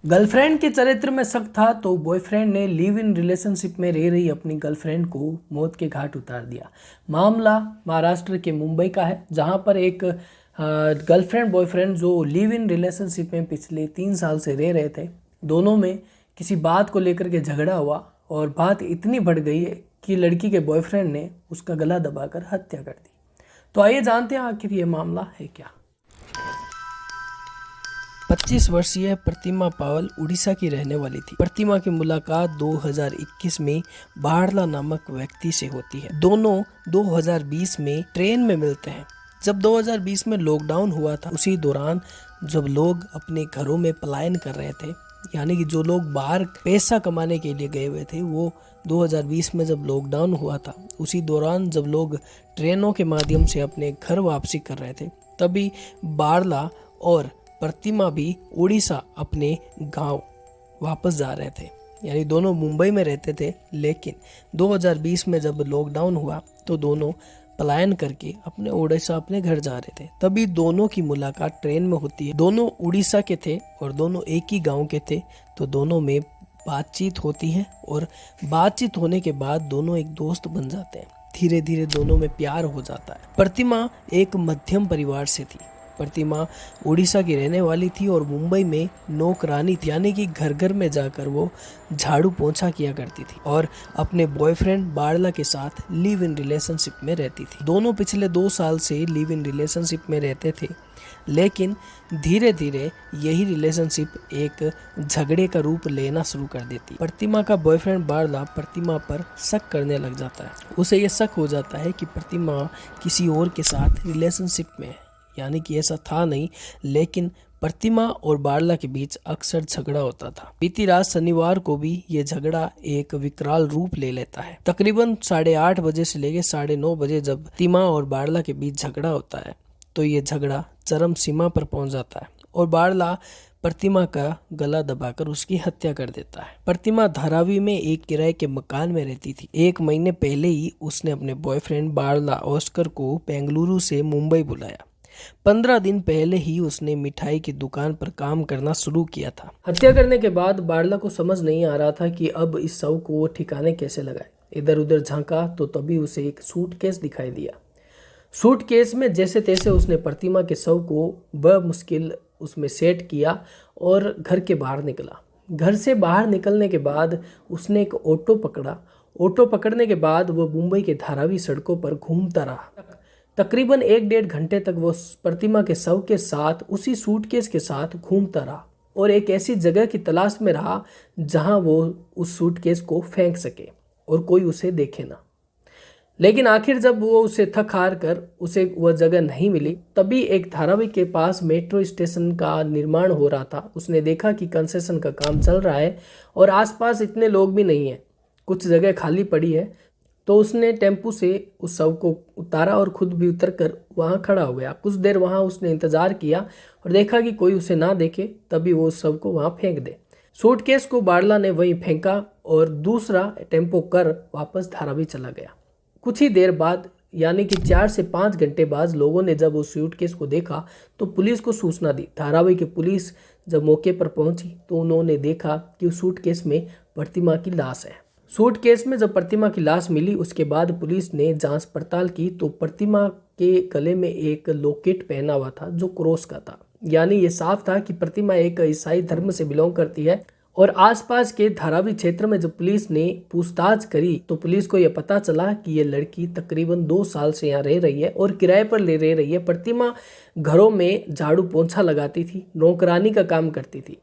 Girlfriend के चरित्र में शक था तो बॉयफ्रेंड ने लिव इन रिलेशनशिप में रह रही अपनी गर्लफ्रेंड को मौत के घाट उतार दिया। मामला महाराष्ट्र के मुंबई का है, जहां पर एक गर्लफ्रेंड बॉयफ्रेंड जो लिव इन रिलेशनशिप में पिछले 3 साल से रह रहे थे, दोनों में किसी बात को लेकर के झगड़ा हुआ और बात इतनी बढ़ गई है कि लड़की के बॉयफ्रेंड ने उसका गला दबाकर हत्या कर दी। तो आइए जानते हैं आखिर ये मामला है क्या। 25 वर्षीय प्रतिमा पावल उड़ीसा की रहने वाली थी। प्रतिमा की मुलाकात 2021 में बाढ़ला नामक व्यक्ति से होती है। दोनों 2020 में ट्रेन में मिलते हैं। जब 2020 में लॉकडाउन हुआ था, उसी दौरान जब लोग अपने घरों में पलायन कर रहे थे, यानी कि जो लोग बाहर पैसा कमाने के लिए गए हुए थे, वो 2020 में जब लॉकडाउन हुआ था, उसी दौरान जब लोग ट्रेनों के माध्यम से अपने घर वापसी कर रहे थे, तभी बाढ़ला और प्रतिमा भी उड़ीसा अपने गांव वापस जा रहे थे। यानी दोनों मुंबई में रहते थे, लेकिन 2020 में जब लॉकडाउन हुआ तो दोनों पलायन करके अपने उड़ीसा अपने घर जा रहे थे। तभी दोनों की मुलाकात ट्रेन में होती है। दोनों उड़ीसा के थे और दोनों एक ही गांव के थे, तो दोनों में बातचीत होती है और बातचीत होने के बाद दोनों एक दोस्त बन जाते हैं। धीरे धीरे दोनों में प्यार हो जाता है। प्रतिमा एक मध्यम परिवार से थी। प्रतिमा उड़ीसा की रहने वाली थी और मुंबई में नौकरानी थी, यानी कि घर घर में जाकर वो झाड़ू पोंछा किया करती थी और अपने बॉयफ्रेंड बाढ़ला के साथ लिव इन रिलेशनशिप में रहती थी। दोनों पिछले 2 साल से लिव इन रिलेशनशिप में रहते थे, लेकिन धीरे धीरे यही रिलेशनशिप एक झगड़े का रूप लेना शुरू कर देती। प्रतिमा का बॉयफ्रेंड बाढ़ला प्रतिमा पर शक करने लग जाता है। उसे ये शक हो जाता है कि प्रतिमा किसी और के साथ रिलेशनशिप में है, यानी कि ऐसा था नहीं, लेकिन प्रतिमा और बाढ़ला के बीच अक्सर झगड़ा होता था। बीती रात शनिवार को भी ये झगड़ा एक विकराल रूप ले लेता है। तकरीबन 8:30 बजे से लेकर 9:30 बजे जब प्रतिमा और बाढ़ला के बीच झगड़ा होता है, तो ये झगड़ा चरम सीमा पर पहुंच जाता है और बाढ़ला प्रतिमा का गला दबाकर उसकी हत्या कर देता है। प्रतिमा धारावी में एक किराए के मकान में रहती थी। 1 महीने पहले ही उसने अपने बॉयफ्रेंड बाढ़ला ऑस्कर को बेंगलुरु से मुंबई बुलाया। 15 दिन पहले ही उसने मिठाई की दुकान पर काम करना शुरू किया था। हत्या करने के बाद बाढ़ला को समझ नहीं आ रहा था कि अब इस शव को वो ठिकाने कैसे लगाए। इधर उधर झांका तो तभी उसे एक सूटकेस दिखाई दिया। सूटकेस में जैसे तैसे उसने प्रतिमा के शव को बमुश्किल उसमें सेट किया और घर के बाहर निकला। घर से बाहर निकलने के बाद उसने एक ऑटो पकड़ा। ऑटो पकड़ने के बाद वो मुंबई के धारावी सड़कों पर घूमता रहा। तकरीबन 1-1.5 घंटे तक वो प्रतिमा के शव के साथ उसी सूटकेस के साथ घूमता रहा और एक ऐसी जगह की तलाश में रहा जहां वो उस सूटकेस को फेंक सके और कोई उसे देखे ना। लेकिन आखिर जब वो उसे थक हार कर उसे वह जगह नहीं मिली, तभी एक धारावी के पास मेट्रो स्टेशन का निर्माण हो रहा था। उसने देखा कि कंस्ट्रक्शन का काम चल रहा है और आसपास इतने लोग भी नहीं हैं, कुछ जगह खाली पड़ी है। तो उसने टेम्पू से उस शव को उतारा और खुद भी उतरकर वहां खड़ा हो गया। कुछ देर वहां उसने इंतजार किया और देखा कि कोई उसे ना देखे, तभी वो उस शव को वहां फेंक दे। सूटकेस को बाढ़ला ने वहीं फेंका और दूसरा टेम्पो कर वापस धारावी चला गया। कुछ ही देर बाद, यानी कि 4 से 5 घंटे बाद, लोगों ने जब उस सूटकेस को देखा तो पुलिस को सूचना दी। धारावी की पुलिस जब मौके पर पहुंची तो उन्होंने देखा कि उस सूटकेस में प्रतिमा की लाश है। सूटकेस में जब प्रतिमा की लाश मिली, उसके बाद पुलिस ने जांच पड़ताल की तो प्रतिमा के गले में एक लॉकेट पहना हुआ था जो क्रॉस का था। यानी ये साफ था कि प्रतिमा एक ईसाई धर्म से बिलोंग करती है। और आसपास के धारावी क्षेत्र में जब पुलिस ने पूछताछ करी तो पुलिस को यह पता चला कि ये लड़की तकरीबन 2 साल से यहाँ रह रही है और किराए पर ले रह रही है। प्रतिमा घरों में झाड़ू पोंछा लगाती थी, नौकरानी का काम करती थी।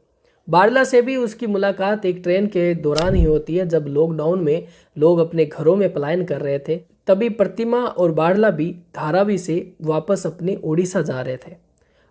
बाढ़ला से भी उसकी मुलाकात एक ट्रेन के दौरान ही होती है, जब लॉकडाउन में लोग अपने घरों में पलायन कर रहे थे। तभी प्रतिमा और बाढ़ला भी धारावी से वापस अपने उड़ीसा जा रहे थे।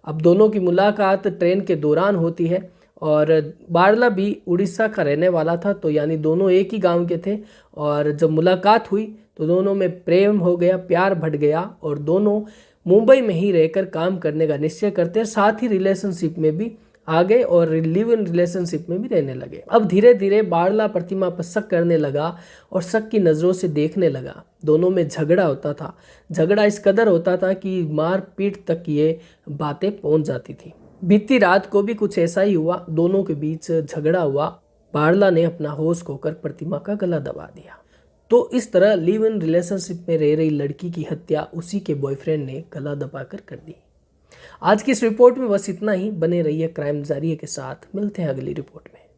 अब दोनों की मुलाकात ट्रेन के दौरान होती है और बाढ़ला भी उड़ीसा का रहने वाला था, तो यानी दोनों एक ही गांव के थे। और जब मुलाकात हुई तो दोनों में प्रेम हो गया, प्यार बढ़ गया और दोनों मुंबई में ही रहकर काम करने का निश्चय करते, साथ ही रिलेशनशिप में भी आ गए और लिव इन रिलेशनशिप में भी रहने लगे। अब धीरे धीरे बाढ़ला प्रतिमा पर शक करने लगा और शक की नज़रों से देखने लगा। दोनों में झगड़ा होता था। झगड़ा इस कदर होता था कि मार पीट तक ये बातें पहुंच जाती थी। बीती रात को भी कुछ ऐसा ही हुआ, दोनों के बीच झगड़ा हुआ। बाढ़ला ने अपना होश खोकर प्रतिमा का गला दबा दिया। तो इस तरह लिव इन रिलेशनशिप में रह रही लड़की की हत्या उसी के बॉयफ्रेंड ने गला दबाकर कर दी। आज की इस रिपोर्ट में बस इतना ही। बने रहिए क्राइम जारिये के साथ, मिलते हैं अगली रिपोर्ट में।